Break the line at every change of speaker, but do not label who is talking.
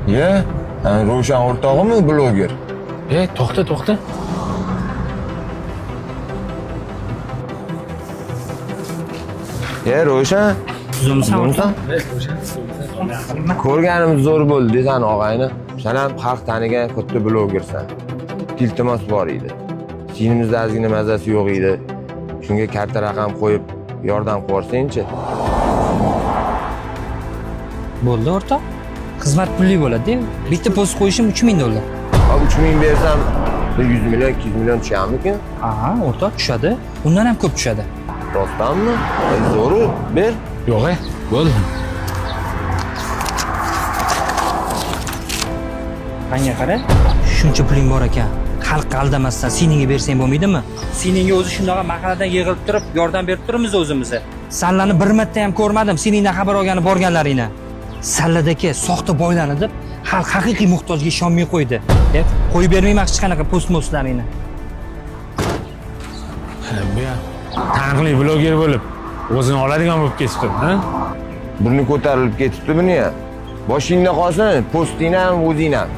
Ye, Ravshan o'rtog'imi bloger?
To'xta.
Ravshan,
Uzumsan?
ko'rganimiz zo'r bo'ldi desan og'ayni. Sen ham xalq tanigan katta blogersan. Iltimos bor edi. Sinimizda ozgina mazasi yo'q edi. Shunga katta raqam qo'yib yordam qilsang-chi.
Bo'ldi o'rtoq. Xizmat pulli bo'ladi. Bitta post qo'yishim 3000 dollar.
3000 bersam 100 million, 200 million tushammikin?
Aha, o'rtoq tushadi. Undan ham ko'p tushadi.
Rostdanmi? Zo'ru, ber.
Yo'q, bo'ldi.
Qanga qara? Shuncha puling bor ekan. Xalqqa aldamasdan seningga bersang bo'lmaydimi? Seningga o'zi shundaqa mahalladan yig'ilib turib, yordam berib turibmiz o'zimizni. Sanlarni bir marta ham ko'rmadim, seningdan xabar olgani borganlaringni. Salladagi soxta boylarni deb xalq haqiqiy muhtojga ishonmay qo'ydi. Deb qo'yib bermayman hech qanaqa post-mostlaringni.
Bu ham taniqli bloger bo'lib, o'zini oladigan bo'lib ketibdi, ha?
Burni ko'tarilib ketibdi buni ham. Boshingda qolsin, postingni ham o'zingni ham.